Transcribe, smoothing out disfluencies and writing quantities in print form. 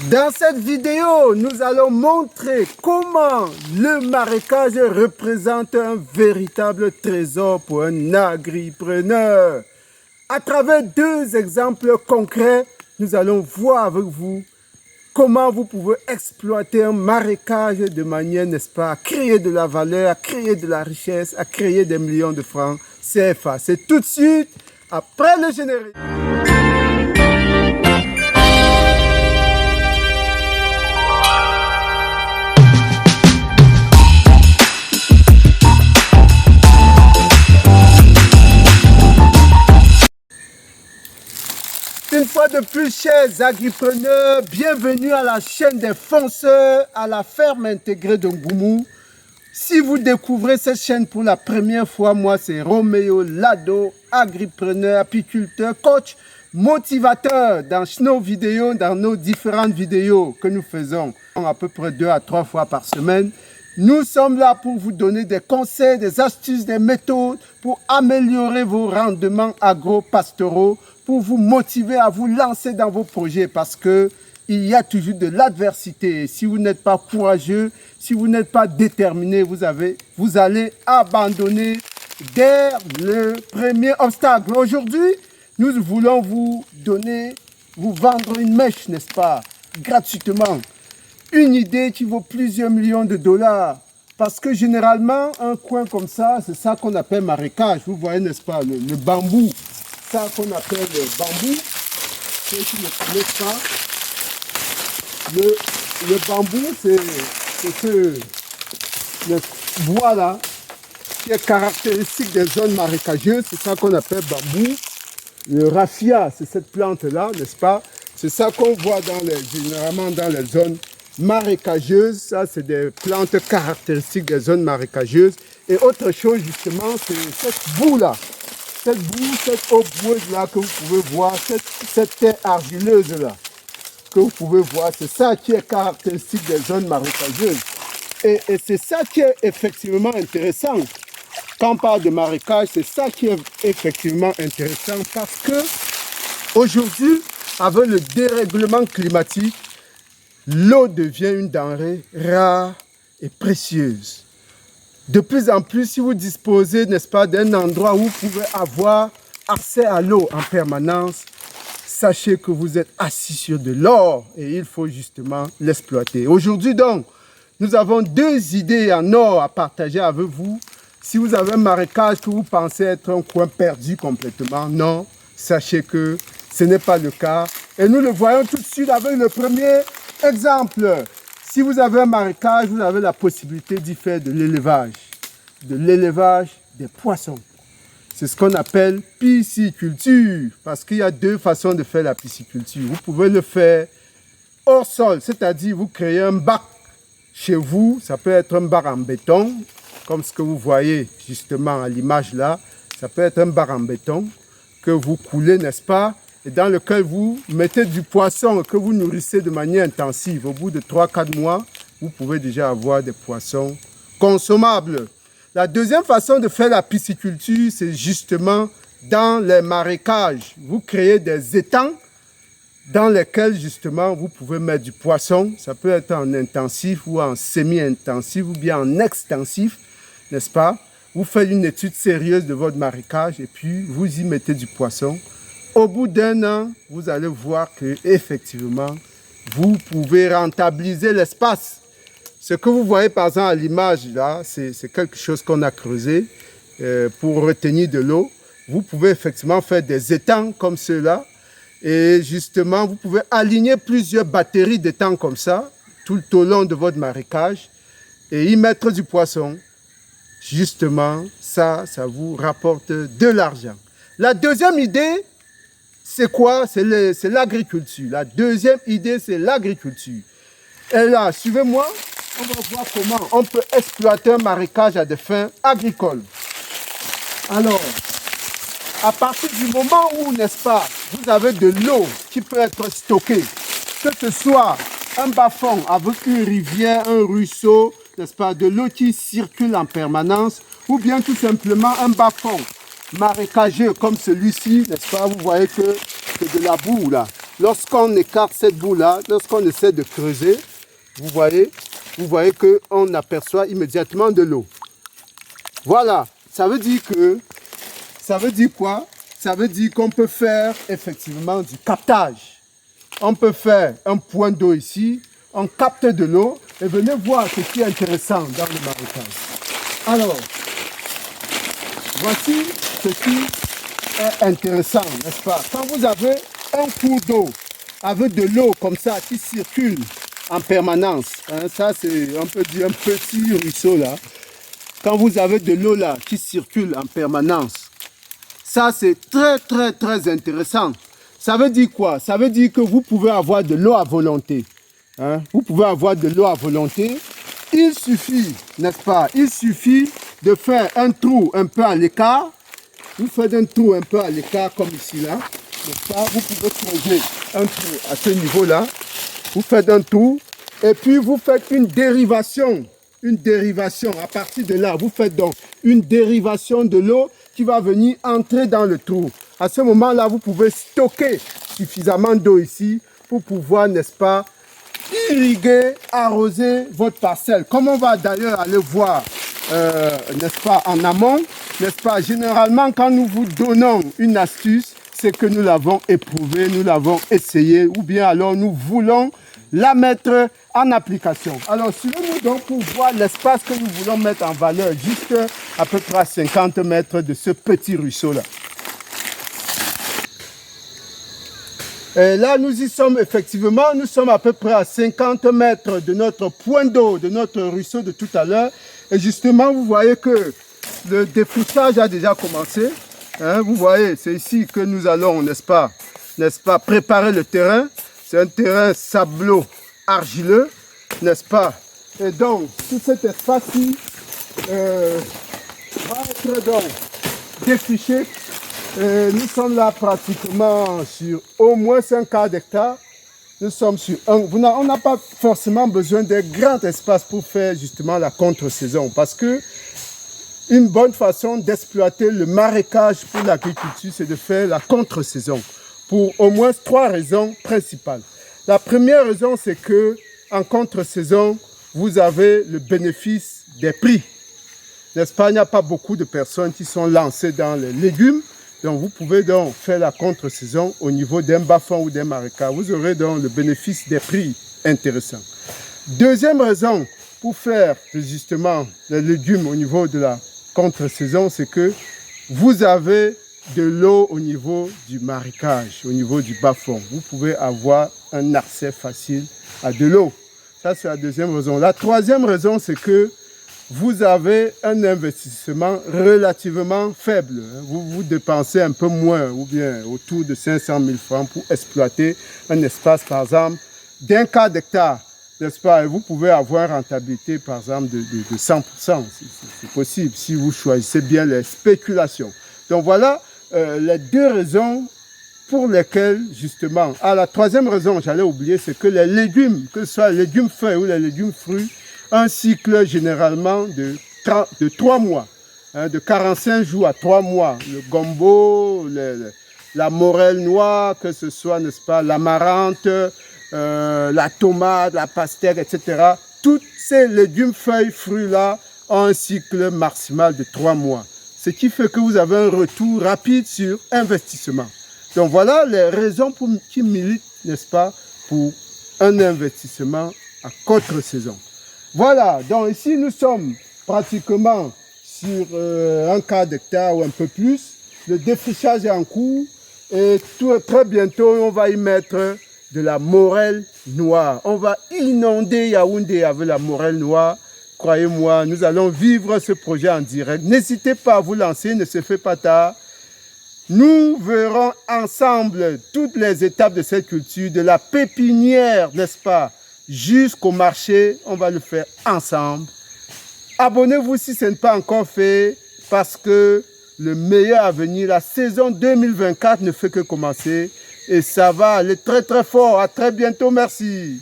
Dans cette vidéo, nous allons montrer comment le marécage représente un véritable trésor pour un agripreneur. À travers deux exemples concrets, nous allons voir avec vous comment vous pouvez exploiter un marécage de manière, n'est-ce pas, à créer de la valeur, à créer de la richesse, à créer des millions de francs CFA. C'est tout de suite après le générique. Une fois de plus, chers agripreneurs, bienvenue à la chaîne des fonceurs, à la ferme intégrée de Ngoumou. Si vous découvrez cette chaîne pour la première fois, moi c'est Roméo Lado, agripreneur, apiculteur, coach, motivateur dans nos vidéos, dans nos différentes vidéos que nous faisons à peu près 2 à 3 fois par semaine. Nous sommes là pour vous donner des conseils, des astuces, des méthodes pour améliorer vos rendements agro-pastoraux, pour vous motiver à vous lancer dans vos projets parce que il y a toujours de l'adversité. Si vous n'êtes pas courageux, si vous n'êtes pas déterminé, vous allez abandonner dès le premier obstacle. Aujourd'hui, nous voulons vous vendre une mèche, n'est-ce pas, gratuitement. Une idée qui vaut plusieurs millions de dollars. Parce que généralement, un coin comme ça, c'est ça qu'on appelle marécage. Vous voyez, n'est-ce pas, le bambou. Ça qu'on appelle le bambou. Ceux qui ne connaissent pas, le bambou, c'est le bois là, qui est caractéristique des zones marécageuses. C'est ça qu'on appelle bambou. Le raffia, c'est cette plante-là, n'est-ce pas? C'est ça qu'on voit généralement dans les zones marécageuses. Ça, c'est des plantes caractéristiques des zones marécageuses. Et autre chose, justement, c'est cette boue-là. Cette boue, cette eau boueuse-là que vous pouvez voir, cette terre argileuse-là que vous pouvez voir, c'est ça qui est caractéristique des zones marécageuses. Et c'est ça qui est effectivement intéressant. Quand on parle de marécage, c'est ça qui est effectivement intéressant parce que aujourd'hui, avec le dérèglement climatique, l'eau devient une denrée rare et précieuse. De plus en plus, si vous disposez, n'est-ce pas, d'un endroit où vous pouvez avoir accès à l'eau en permanence, sachez que vous êtes assis sur de l'or et il faut justement l'exploiter. Aujourd'hui donc, nous avons 2 idées en or à partager avec vous. Si vous avez un marécage que vous pensez être un coin perdu complètement, non, sachez que ce n'est pas le cas. Et nous le voyons tout de suite avec le premier exemple. Si vous avez un marécage, vous avez la possibilité d'y faire de l'élevage des poissons. C'est ce qu'on appelle pisciculture, parce qu'il y a 2 façons de faire la pisciculture. Vous pouvez le faire hors sol, c'est-à-dire vous créez un bac chez vous, ça peut être un bac en béton, comme ce que vous voyez justement à l'image là. Ça peut être un bac en béton que vous coulez, n'est-ce pas, et dans lequel vous mettez du poisson que vous nourrissez de manière intensive. Au bout de 3-4 mois, vous pouvez déjà avoir des poissons consommables. La deuxième façon de faire la pisciculture, c'est justement dans les marécages. Vous créez des étangs dans lesquels justement vous pouvez mettre du poisson. Ça peut être en intensif ou en semi-intensif ou bien en extensif, n'est-ce pas? Vous faites une étude sérieuse de votre marécage et puis vous y mettez du poisson. Au bout d'1 an, vous allez voir que effectivement, vous pouvez rentabiliser l'espace. Ce que vous voyez par exemple à l'image là, c'est quelque chose qu'on a creusé pour retenir de l'eau. Vous pouvez effectivement faire des étangs comme ceux-là. Et justement, vous pouvez aligner plusieurs batteries d'étangs comme ça, tout au long de votre marécage, et y mettre du poisson. Justement, ça vous rapporte de l'argent. La deuxième idée, c'est quoi? C'est l'agriculture. La deuxième idée, c'est l'agriculture. Et là, suivez-moi, on va voir comment on peut exploiter un marécage à des fins agricoles. Alors, à partir du moment où, n'est-ce pas, vous avez de l'eau qui peut être stockée, que ce soit un bas-fond avec une rivière, un ruisseau, n'est-ce pas, de l'eau qui circule en permanence, ou bien tout simplement un bas-fond marécageux comme celui-ci, n'est-ce pas, vous voyez que c'est de la boue là. lorsqu'on écarte cette boue-là, lorsqu'on essaie de creuser, vous voyez qu'on aperçoit immédiatement de l'eau. Voilà, ça veut dire quoi? Ça veut dire qu'on peut faire effectivement du captage. On peut faire un point d'eau ici, on capte de l'eau et venez voir ce qui est intéressant dans le marécage. Alors, voici ce qui est intéressant, n'est-ce pas? Quand vous avez un cours d'eau avec de l'eau comme ça qui circule en permanence, hein, ça c'est, on peut dire, un petit ruisseau là. Quand vous avez de l'eau là qui circule en permanence, ça c'est très intéressant. Ça veut dire quoi? Ça veut dire que vous pouvez avoir de l'eau à volonté. Hein? Vous pouvez avoir de l'eau à volonté. Il suffit, n'est-ce pas? Il suffit de faire un trou un peu à l'écart. Vous faites un trou un peu à l'écart comme ici là. N'est-ce pas? Vous pouvez creuser un trou à ce niveau-là. Vous faites un trou et puis vous faites une dérivation. Une dérivation. À partir de là, vous faites donc une dérivation de l'eau qui va venir entrer dans le trou. À ce moment-là, vous pouvez stocker suffisamment d'eau ici pour pouvoir, n'est-ce pas, irriguer, arroser votre parcelle. Comme on va d'ailleurs aller voir, n'est-ce pas, en amont, n'est-ce pas, généralement, quand nous vous donnons une astuce, c'est que nous l'avons éprouvée, nous l'avons essayé, ou bien alors nous voulons la mettre en application. Alors, suivez-nous donc pour voir l'espace que nous voulons mettre en valeur, juste à peu près à 50 mètres de ce petit ruisseau-là. Et là, nous y sommes effectivement, nous sommes à peu près à 50 mètres de notre point d'eau, de notre ruisseau de tout à l'heure. Et justement, vous voyez que le défrichage a déjà commencé. Hein, vous voyez, c'est ici que nous allons, n'est-ce pas, préparer le terrain. C'est un terrain sablo-argileux, n'est-ce pas? Et donc, tout cet espace-ci va être donc défriché. Nous sommes là pratiquement sur au moins 5 quarts d'hectare. Nous sommes sur on n'a pas forcément besoin d'un grand espace pour faire justement la contre-saison. Parce que une bonne façon d'exploiter le marécage pour l'agriculture, c'est de faire la contre-saison. Pour au moins 3 raisons principales. La première raison, c'est que en contre-saison, vous avez le bénéfice des prix. N'est-ce pas? Il n'y a pas beaucoup de personnes qui sont lancées dans les légumes. Donc, vous pouvez donc faire la contre-saison au niveau d'un bas-fond ou d'un marécage. Vous aurez donc le bénéfice des prix intéressants. Deuxième raison pour faire justement les légumes au niveau de la contre-saison, c'est que vous avez de l'eau au niveau du marécage, au niveau du bas-fond. Vous pouvez avoir un accès facile à de l'eau. Ça, c'est la deuxième raison. La troisième raison, c'est que vous avez un investissement relativement faible. Vous dépensez un peu moins, ou bien autour de 500 000 francs pour exploiter un espace, par exemple, d'un quart d'hectare, n'est-ce pas? Et vous pouvez avoir une rentabilité, par exemple, de 100%. C'est possible si vous choisissez bien les spéculations. Donc voilà les 2 raisons pour lesquelles, justement, la troisième raison, j'allais oublier, c'est que les légumes, que ce soit les légumes feuilles ou les légumes fruits, un cycle généralement de 3 mois, hein, de 45 jours à 3 mois. Le gombo, la morelle noire, que ce soit, n'est-ce pas, l'amarante, la tomate, la pastèque, etc. Tous ces légumes, feuilles, fruits-là ont un cycle maximal de 3 mois. Ce qui fait que vous avez un retour rapide sur investissement. Donc voilà les raisons qui militent, n'est-ce pas, pour un investissement à contre-saison. Voilà, donc ici nous sommes pratiquement sur un quart d'hectare ou un peu plus. Le défrichage est en cours et très bientôt on va y mettre de la morelle noire. On va inonder Yaoundé avec la morelle noire. Croyez-moi, nous allons vivre ce projet en direct. N'hésitez pas à vous lancer, ne se fait pas tard. Nous verrons ensemble toutes les étapes de cette culture, de la pépinière, n'est-ce pas, jusqu'au marché. On va le faire ensemble. Abonnez-vous si ce n'est pas encore fait, parce que le meilleur à venir, la saison 2024 ne fait que commencer. Et ça va aller très très fort. À très bientôt. Merci.